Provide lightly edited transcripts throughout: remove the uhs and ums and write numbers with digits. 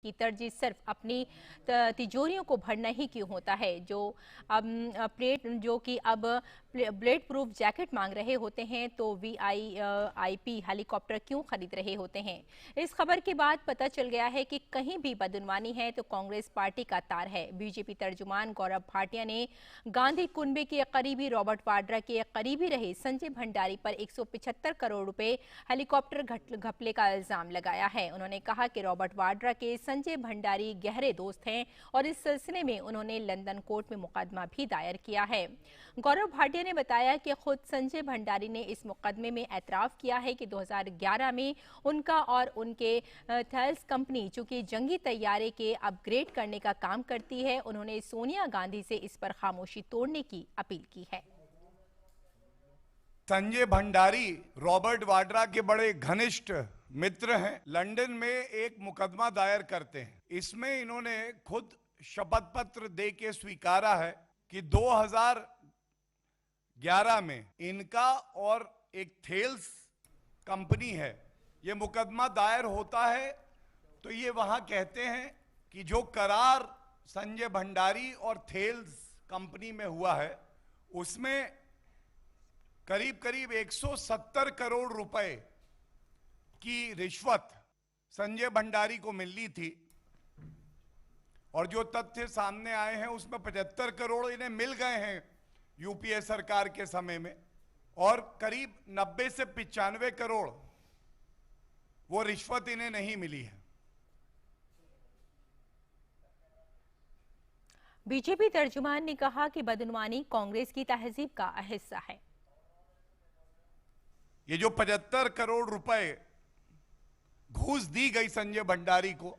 की तरजीह सिर्फ अपनी तिजोरियों को भरना ही क्यों होता है। जो अब ब्लेड प्रूफ जैकेट मांग रहे होते हैं तो वीआईपी हेलीकॉप्टर क्यों खरीद रहे होते हैं। इस खबर के बाद पता चल गया है कि कहीं भी बदउनवानी है तो कांग्रेस पार्टी का तार है। बीजेपी तर्जुमान गौरव भाटिया ने गांधी कुनबे के करीबी रॉबर्ट वाड्रा के करीबी रहे संजय भंडारी पर 175 करोड़ रुपए हेलीकॉप्टर घपले का इल्जाम लगाया है। उन्होंने कहा कि रॉबर्ट वाड्रा के संजय भंडारी गहरे दोस्त हैं और इस सिलसिले में उन्होंने लंदन कोर्ट में मुकदमा भी दायर किया है। गौरव भाटिया ने बताया कि खुद संजय भंडारी ने इस मुकदमे में एतराफ किया है कि 2011 में उनका और उनके थेल्स कंपनी चूंकि जंगी तैयारे के अपग्रेड करने का काम करती है, उन्होंने सोनिया गांधी से इस पर खामोशी तोड़ने की अपील की है। संजय भंडारी रॉबर्ट वाड्रा के बड़े घनिष्ठ मित्र हैं। लंदन में एक मुकदमा दायर करते हैं। इसमें इन्होंने खुद शपथ पत्र दे के स्वीकारा है कि 2011 में इनका और एक थेल्स कंपनी है, ये मुकदमा दायर होता है। तो ये वहां कहते हैं कि जो करार संजय भंडारी और थेल्स कंपनी में हुआ है उसमें करीब करीब 170 करोड़ रुपए की रिश्वत संजय भंडारी को मिलनी थी और जो तथ्य सामने आए हैं उसमें 75 करोड़ इन्हें मिल गए हैं यूपीए सरकार के समय में और करीब 90 से 95 करोड़ वो रिश्वत इन्हें नहीं मिली है। बीजेपी तर्जुमान ने कहा कि बदउनवानी कांग्रेस की तहजीब का हिस्सा है। ये जो 75 करोड़ रुपए घूस दी गई संजय भंडारी को,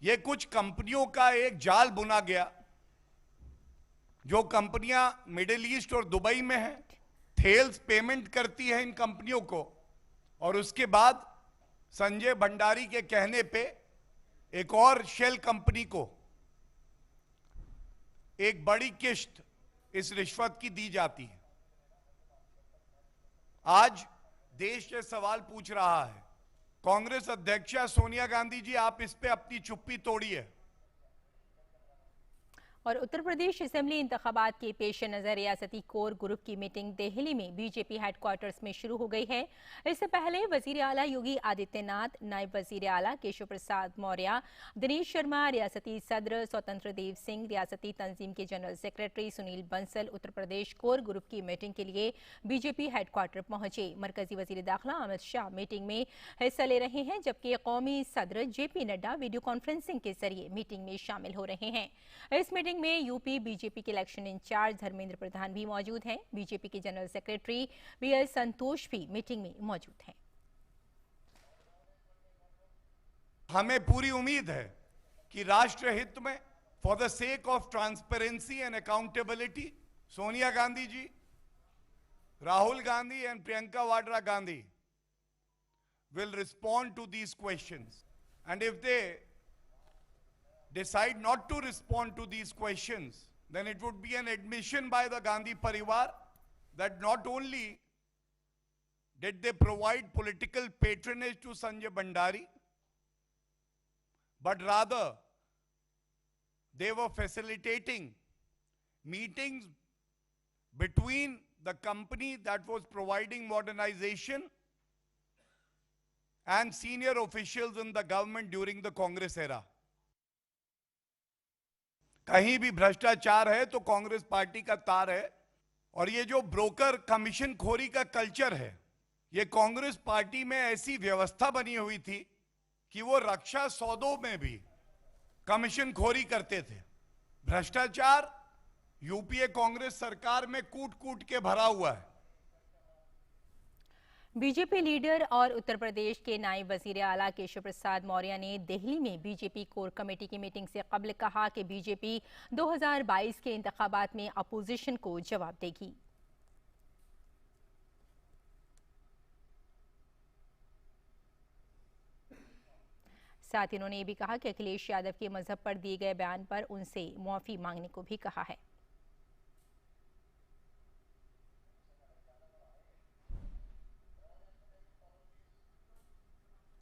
ये कुछ कंपनियों का एक जाल बुना गया। जो कंपनियां मिडिल ईस्ट और दुबई में हैं, थेल्स पेमेंट करती है इन कंपनियों को और उसके बाद संजय भंडारी के कहने पे एक और शेल कंपनी को एक बड़ी किश्त इस रिश्वत की दी जाती है। आज देश ये सवाल पूछ रहा है, कांग्रेस अध्यक्षा सोनिया गांधी जी, आप इस पे अपनी चुप्पी तोड़िए। और उत्तर प्रदेश असेंबली इंतखाबात के पेश नजर रियासती कोर ग्रुप की मीटिंग दिल्ली में बीजेपी हेडक्वार्टर्स में शुरू हो गई है। इससे पहले वजीर आला योगी आदित्यनाथ, नायब वजीर आला केशव प्रसाद मौर्य, दिनेश शर्मा, रियासती सदर स्वतंत्र देव सिंह, रियासती तंजीम के general secretary Sunil Bansal Uttar Pradesh core group की मीटिंग के लिए बीजेपी हेडक्वार्टर पहुंचे। मरकजी वजीर दाखिला अमित शाह मीटिंग में हिस्सा ले रहे हैं, जबकि कौमी सदर जेपी नड्डा वीडियो कॉन्फ्रेंसिंग के जरिए मीटिंग में शामिल हो रहे हैं। इस मीटिंग में यूपी बीजेपी के इलेक्शन इंचार्ज धर्मेंद्र प्रधान भी मौजूद हैं। बीजेपी के जनरल सेक्रेटरी बीएल संतोष भी मीटिंग में मौजूद हैं। हमें पूरी उम्मीद है कि राष्ट्र हित में, for the sake of transparency and accountability, Sonia Gandhi ji, Rahul Gandhi and Priyanka Vadra Gandhi will respond to these questions, and if they decide not to respond to these questions, then it would be an admission by the Gandhi Parivar that not only did they provide political patronage to Sanjay Bhandari, but rather they were facilitating meetings between the company that was providing modernization and senior officials in the government during the Congress era. कहीं भी भ्रष्टाचार है तो Congress party का तार है और ये जो ब्रोकर कमीशन खोरी का कल्चर है, ये कांग्रेस पार्टी में ऐसी व्यवस्था बनी हुई थी कि वो रक्षा सौदों में भी कमीशन खोरी करते थे। भ्रष्टाचार यूपीए कांग्रेस सरकार में कूट कूट के भरा हुआ है। बीजेपी लीडर और उत्तर प्रदेश के नायब वजीर आला केशव प्रसाद मौर्य ने दिल्ली में बीजेपी कोर कमेटी की मीटिंग से कबल कहा कि बीजेपी 2022 के इंतखाबात में अपोजिशन को जवाब देगी। साथ ही उन्होंने ये भी कहा कि अखिलेश यादव के मजहब पर दिए गए बयान पर उनसे मुआफी मांगने को भी कहा है।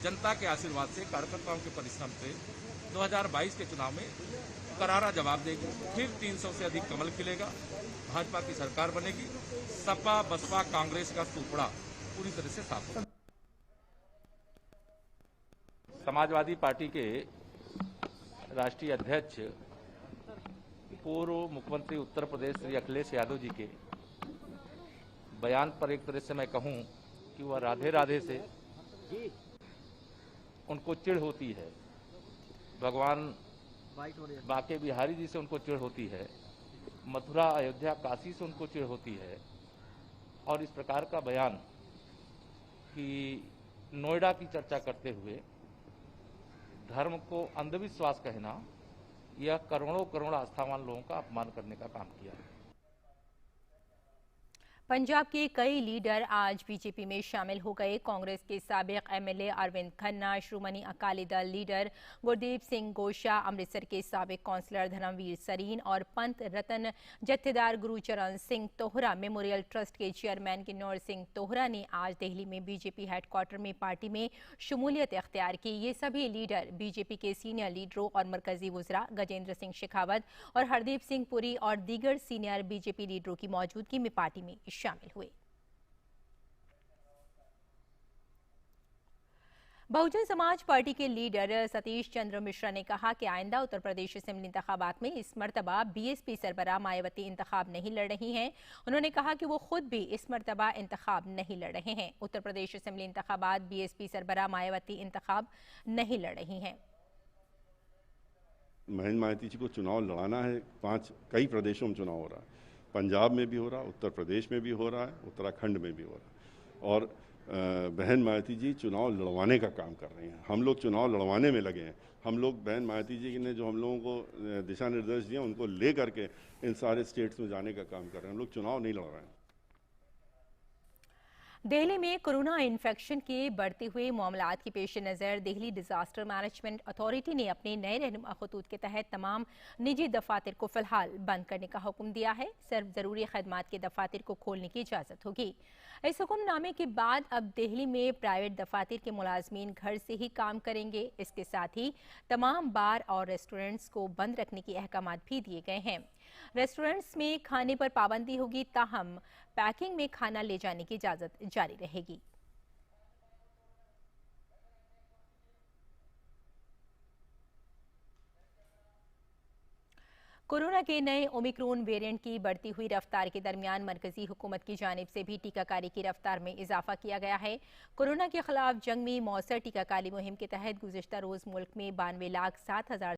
जनता के आशीर्वाद से, कार्यकर्ताओं के परिश्रम से 2022 के चुनाव में करारा जवाब देगी। फिर 300 से अधिक कमल खिलेगा, भाजपा की सरकार बनेगी, सपा बसपा कांग्रेस का सुपड़ा पूरी तरह से साफ होगा। समाजवादी पार्टी के राष्ट्रीय अध्यक्ष पूर्व मुख्यमंत्री उत्तर प्रदेश श्री अखिलेश यादव जी के बयान पर एक तरह से मैं कहूं कि वह राधे राधे से उनको चिढ़ होती है, भगवान बांके बिहारी जी से उनको चिढ़ होती है, मथुरा अयोध्या काशी से उनको चिढ़ होती है। और इस प्रकार का बयान कि नोएडा की चर्चा करते हुए धर्म को अंधविश्वास कहना, यह करोड़ों करोड़ आस्थावान लोगों का अपमान करने का काम किया है। पंजाब के कई लीडर आज बीजेपी में शामिल हो गए। कांग्रेस के साबिक एमएलए अरविंद खन्ना, श्रोमणी अकाली दल लीडर गुरदीप सिंह गोशा, अमृतसर के साबिक काउंसलर धर्मवीर सरीन और पंथ रतन जत्थेदार गुरुचरण सिंह तोहरा मेमोरियल ट्रस्ट के चेयरमैन किन्नौर सिंह तोहरा ने आज दिल्ली में बीजेपी हेडक्वार्टर में पार्टी में शमूलियत इख्तियार की। ये सभी लीडर बीजेपी के सीनियर लीडरों और मरकजी वुज़रा गजेंद्र सिंह शेखावत और हरदीप सिंह पुरी और दीगर सीनियर बीजेपी लीडरों की मौजूदगी में पार्टी में शामिल हुए। बहुजन समाज पार्टी के लीडर सतीश चंद्र मिश्रा ने कहा कि आइंदा उत्तर प्रदेश असेंबली इंतखाबात में इस मरतबा बीएसपी सरबराह मायावती इंतखाब नहीं लड़ रही हैं। उन्होंने कहा कि वो खुद भी इस मरतबा इंतखाब नहीं लड़ रहे हैं। उत्तर प्रदेश असेंबली इंतखाबात बीएसपी सरबराह मायावती इंतखाब नहीं लड़ रही हैं। महेंद्र मायावती जी को चुनाव लड़ाना है। कई प्रदेशों में चुनाव हो रहा है, पंजाब में भी हो रहा है, उत्तर प्रदेश में भी हो रहा है, उत्तराखंड में भी हो रहा है। और बहन मायावती जी चुनाव लड़वाने का काम कर रही हैं। हम लोग चुनाव लड़वाने में लगे हैं। हम लोग बहन मायावती जी ने जो हम लोगों को दिशा निर्देश दिए उनको ले करके इन सारे स्टेट्स में जाने का काम कर रहे हैं। हम लोग चुनाव नहीं लड़ रहे हैं। दिल्ली में कोरोना इन्फेक्शन के बढ़ते हुए मामलात के पेश नज़र दिल्ली डिजास्टर मैनेजमेंट अथॉरिटी ने अपने नए रहनुमा खतूत के तहत तमाम निजी दफातर को फिलहाल बंद करने का हुक्म दिया है। सिर्फ ज़रूरी खदमात के दफातर को खोलने की इजाज़त होगी। इस हुक्मनामे के बाद अब दिल्ली में प्राइवेट दफातर के मुलाजमीन घर से ही काम करेंगे। इसके साथ ही तमाम बार और रेस्टोरेंट्स को बंद रखने के अहकामात भी दिए गए हैं। रेस्टोरेंट्स में खाने पर पाबंदी होगी, ताहम पैकिंग में खाना ले जाने की इजाजत जारी रहेगी। कोरोना के नए ओमिक्रॉन वेरिएंट की बढ़ती हुई रफ्तार के दरमियान मरकजी हुकूमत की जानिब से भी टीकाकारी की रफ्तार में इजाफा किया गया है। कोरोना के खिलाफ जंग में मौसर टीकाकारी मुहिम के तहत गुज़िश्ता रोज मुल्क में 92,07,000